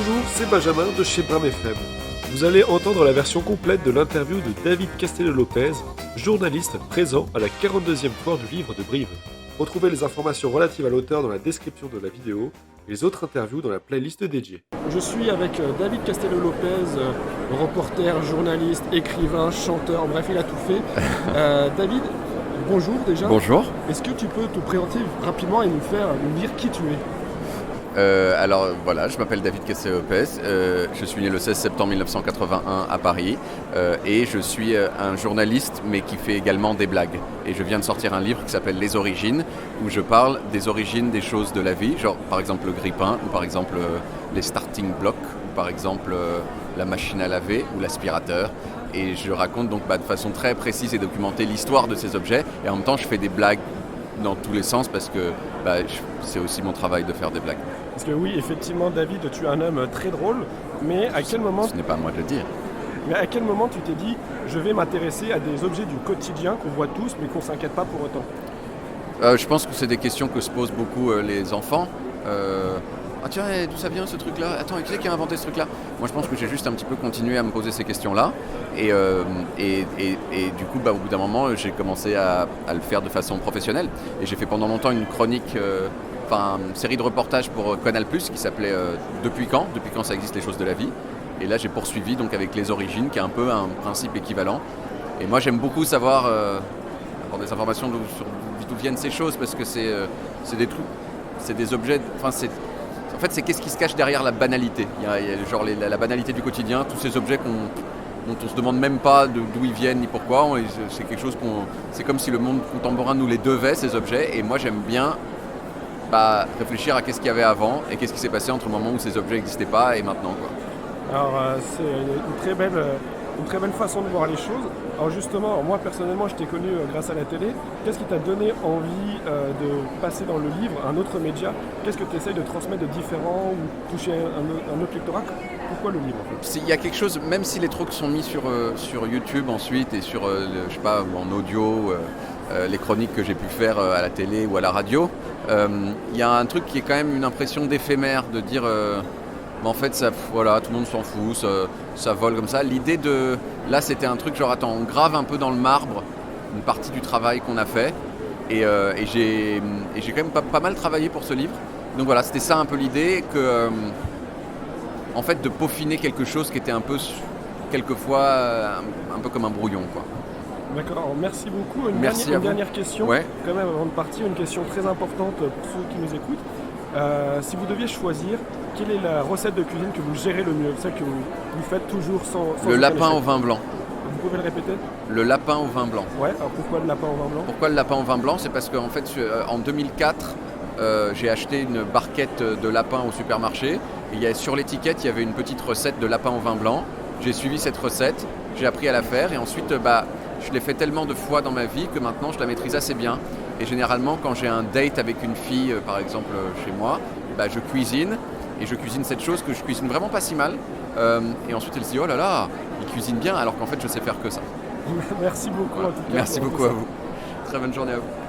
Bonjour, c'est Benjamin de chez Bram FM. Vous allez entendre la version complète de l'interview de David Castello-Lopez, journaliste présent à la 42e foire du livre de Brive. Retrouvez les informations relatives à l'auteur dans la description de la vidéo et les autres interviews dans la playlist dédiée. Je suis avec David Castello-Lopez, reporter, journaliste, écrivain, chanteur, bref, il a tout fait. David, bonjour déjà. Bonjour. Est-ce que tu peux te présenter rapidement et nous dire qui tu es ? Alors voilà, je m'appelle David Castello-Lopez, je suis né le 16 septembre 1981 à Paris et je suis un journaliste mais qui fait également des blagues. Et je viens de sortir un livre qui s'appelle Les Origines, où je parle des origines des choses de la vie, genre par exemple le grille-pain, ou par exemple les starting blocks, ou par exemple la machine à laver ou l'aspirateur. Et je raconte donc de façon très précise et documentée l'histoire de ces objets, et en même temps je fais des blagues dans tous les sens parce que c'est aussi mon travail de faire des blagues. Parce que oui, effectivement, David, tu es un homme très drôle, mais à quel moment... Ce n'est pas à moi de le dire. Mais à quel moment tu t'es dit, je vais m'intéresser à des objets du quotidien qu'on voit tous, mais qu'on ne s'inquiète pas pour autant ? Je pense que c'est des questions que se posent beaucoup les enfants. Ah tiens, d'où ça vient ce truc-là ? Attends, qui c'est qui a inventé ce truc-là ? Moi je pense que j'ai juste un petit peu continué à me poser ces questions-là. Et du coup, au bout d'un moment, j'ai commencé à le faire de façon professionnelle. Et j'ai fait pendant longtemps une chronique, une série de reportages pour Canal+, qui s'appelait Depuis quand ça existe les choses de la vie. Et là j'ai poursuivi donc avec Les Origines, qui est un peu un principe équivalent. Et moi j'aime beaucoup savoir, avoir des informations d'où viennent ces choses, parce que c'est des trucs, c'est des objets, en fait, c'est qu'est-ce qui se cache derrière la banalité. Il y a genre la banalité du quotidien, tous ces objets dont on se demande même pas d'où ils viennent ni pourquoi. C'est quelque chose c'est comme si le monde contemporain nous les devait, ces objets. Et moi, j'aime bien réfléchir à qu'est-ce qu'il y avait avant et qu'est-ce qui s'est passé entre le moment où ces objets n'existaient pas et maintenant, quoi. Alors, c'est une très belle façon de voir les choses. Alors justement, moi personnellement, je t'ai connu grâce à la télé. Qu'est-ce qui t'a donné envie de passer dans le livre, un autre média ? Qu'est-ce que tu essayes de transmettre de différent ou toucher un autre lectorat ? Pourquoi le livre en fait ? Il y a quelque chose, même si les trucs sont mis sur YouTube ensuite et sur, en audio, les chroniques que j'ai pu faire à la télé ou à la radio, il y a un truc qui est quand même une impression d'éphémère, de dire... en fait, tout le monde s'en fout, ça vole comme ça. L'idée là, c'était un truc genre, on grave un peu dans le marbre une partie du travail qu'on a fait. Et j'ai quand même pas mal travaillé pour ce livre. Donc voilà, c'était ça un peu l'idée, en fait, de peaufiner quelque chose qui était un peu, quelquefois, un peu comme un brouillon, quoi. D'accord, alors merci beaucoup. Une dernière question, ouais. Quand même avant de partir, une question très importante pour ceux qui nous écoutent. Si vous deviez choisir, quelle est la recette de cuisine que vous gérez le mieux, celle que vous faites toujours sans Le lapin au vin blanc. Vous pouvez le répéter ? Le lapin au vin blanc. Ouais, alors pourquoi le lapin au vin blanc ? Pourquoi le lapin au vin blanc ? C'est parce qu'en fait, en 2004, j'ai acheté une barquette de lapin au supermarché. Et sur l'étiquette, il y avait une petite recette de lapin au vin blanc. J'ai suivi cette recette, j'ai appris à la faire et ensuite, je l'ai fait tellement de fois dans ma vie que maintenant, je la maîtrise assez bien. Et généralement, quand j'ai un date avec une fille, par exemple chez moi, je cuisine. Et je cuisine cette chose que je cuisine vraiment pas si mal. Et ensuite, elle se dit, oh là là, il cuisine bien, alors qu'en fait, je sais faire que ça. Merci beaucoup en tout cas. Merci beaucoup à vous. Très bonne journée à vous.